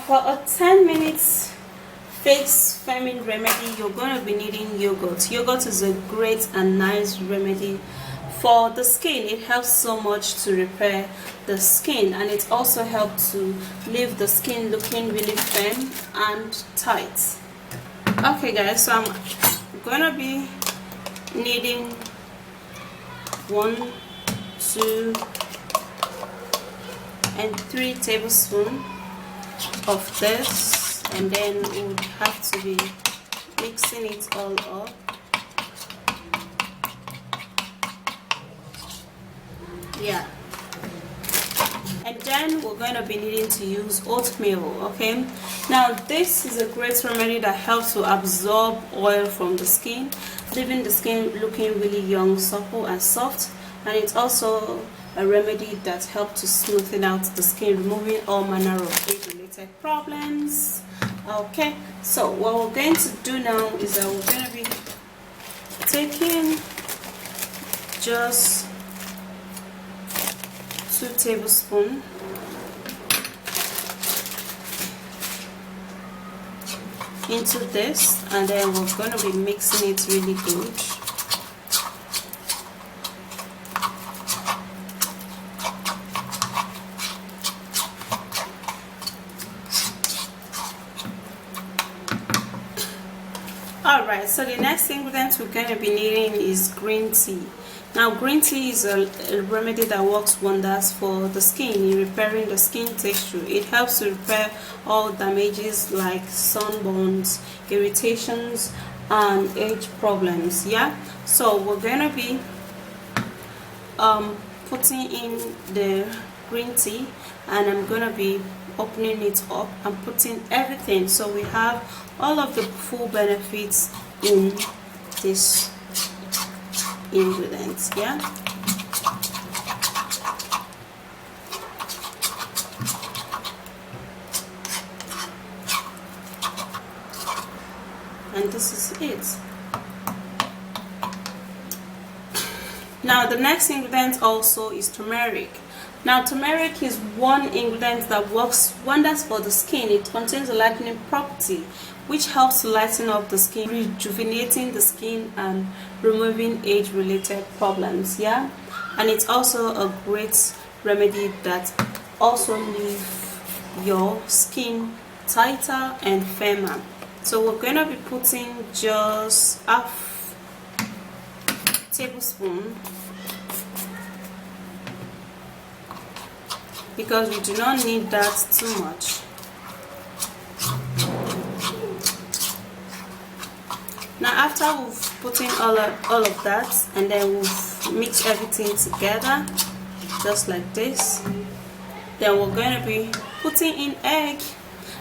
for a 10 minutes face firming remedy, you're going to be needing yogurt. Yogurt is a great and nice remedy for the skin. It helps so much to repair the skin, and it also helps to leave the skin looking really firm and tight. Okay guys, so I'm gonna be needing 1, 2 and 3 tablespoons of this, and then we would have to be mixing it all up. Yeah, and then we're going to be needing to use oatmeal. Okay, now this is a great remedy that helps to absorb oil from the skin, leaving the skin looking really young, supple and soft. And it's also a remedy that helps to smoothen out the skin, removing all manner of age-related problems. Okay, so what we're going to do now is that we're going to be taking just 2 tablespoons into this, and then we're going to be mixing it really good. Alright, so the next ingredient we're going to be needing is green tea. Now, green tea is a remedy that works wonders for the skin in repairing the skin texture. It helps to repair all damages like sunburns, irritations, and age problems. Yeah, so we're going to be putting in the green tea, and I'm going to be opening it up and putting everything, so we have all of the full benefits in this ingredients. Yeah, and this is it. Now the next ingredient also is turmeric. Now turmeric is one ingredient that works wonders for the skin. It contains a lightening property which helps to lighten up the skin, rejuvenating the skin and removing age-related problems. Yeah, and it's also a great remedy that also leaves your skin tighter and firmer. So we're going to be putting just half tablespoon, because we do not need that too much. Now after we've put in all of that, and then we've mixed everything together just like this, then we're going to be putting in egg.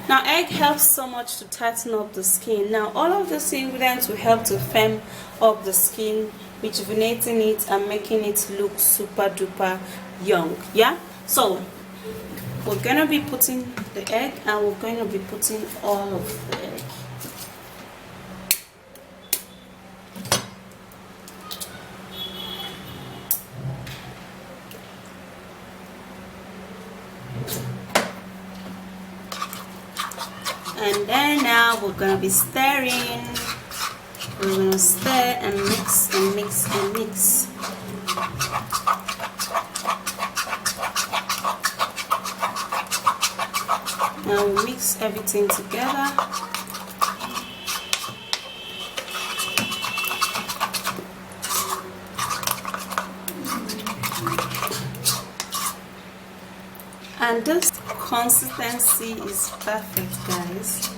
Now egg helps so much to tighten up the skin. Now all of these ingredients will help to firm up the skin, rejuvenating it and making it look super duper young. Yeah, so we're going to be putting the egg, and we're going to be putting all of the egg. And then now we're going to be stirring. We're going to stir and mix and mix and mix. Now we mix everything together. And this consistency is perfect, guys.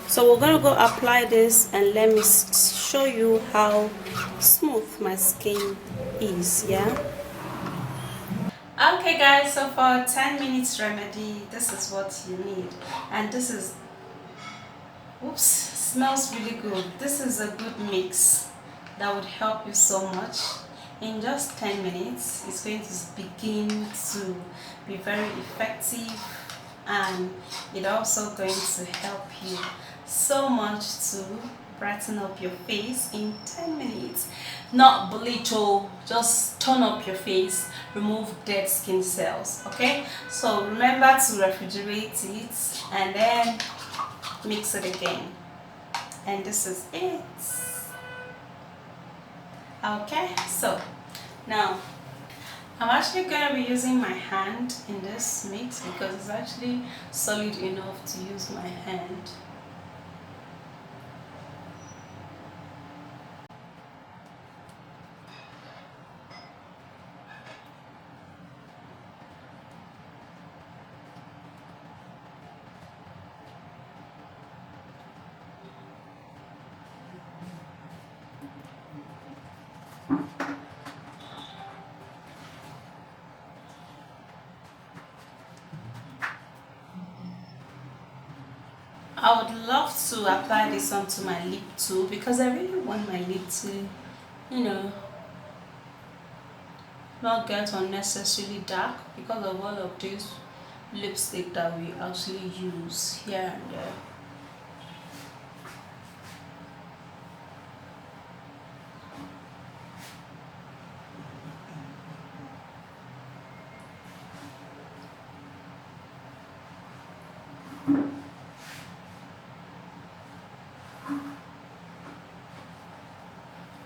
So we're going to go apply this, and let me show you how smooth my skin is. Yeah. Okay guys, so for 10 minutes remedy, this is what you need, and this is, oops, smells really good. This is a good mix that would help you so much. In just 10 minutes, it's going to begin to be very effective, and it's also going to help you so much to brighten up your face in 10 minutes. Not bleach, oh, just tone up your face, remove dead skin cells. Okay, so remember to refrigerate it and then mix it again, and this is it. Okay, so now I'm actually going to be using my hand in this mix because it's actually solid enough to use my hand. I would love to apply this onto my lip too because I really want my lip to, you know, not get unnecessarily dark because of all of this lipstick that we actually use here and there.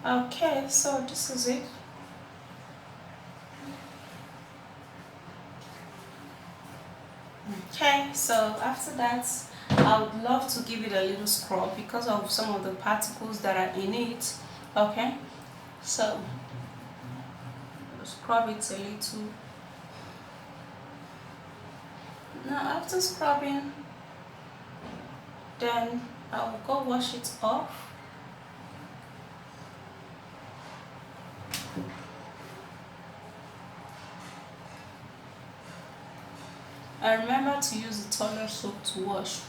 Okay, so this is it. Okay, so after that, I would love to give it a little scrub because of some of the particles that are in it. Okay, so scrub it a little. Now after scrubbing, then I will go wash it off. And remember to use the toilet soap to wash.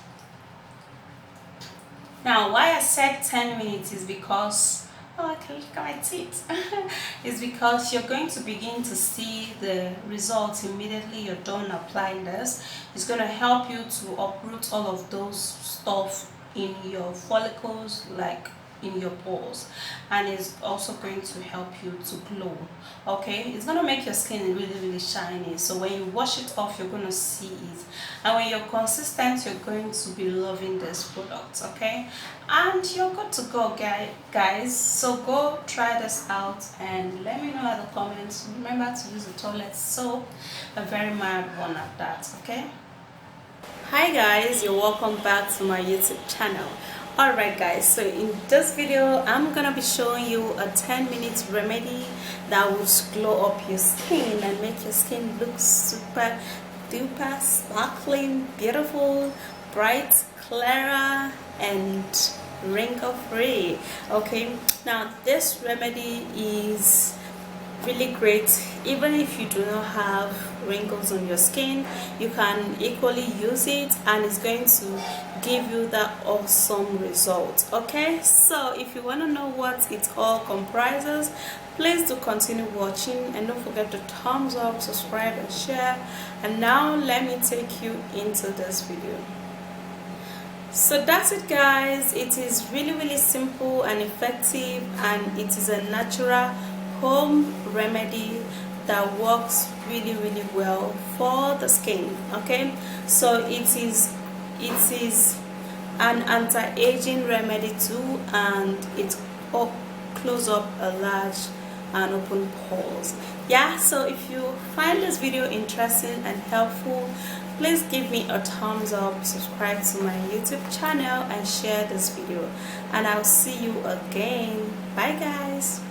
Now why I said 10 minutes is because, oh, I can look at my teeth. It's because you're going to begin to see the results immediately you're done applying this. It's going to help you to uproot all of those stuff in your follicles, like in your pores, and it's also going to help you to glow. Okay, it's going to make your skin really shiny, so when you wash it off you're going to see it, and when you're consistent you're going to be loving this product. Okay, and you're good to go, guys. So go try this out and let me know in the comments. Remember to use the toilet soap, a very mild one at that. Okay, hi guys, you're welcome back to my YouTube channel. Alright guys, so in this video I'm gonna be showing you a 10-minute remedy that will glow up your skin and make your skin look super duper sparkling, beautiful, bright, clearer, and wrinkle free. Okay, now this remedy is really great. Even if you do not have wrinkles on your skin, you can equally use it and it's going to give you that awesome result. Okay, so if you want to know what it all comprises, please do continue watching and don't forget to thumbs up, subscribe and share. And now let me take you into this video. So that's it guys. It is really simple and effective, and it is a natural home remedy that works really well for the skin. Okay, so it is an anti-aging remedy too, and it close up a large and open pores. Yeah, so if you find this video interesting and helpful, please give me a thumbs up, subscribe to my YouTube channel and share this video, and I'll see you again. Bye guys.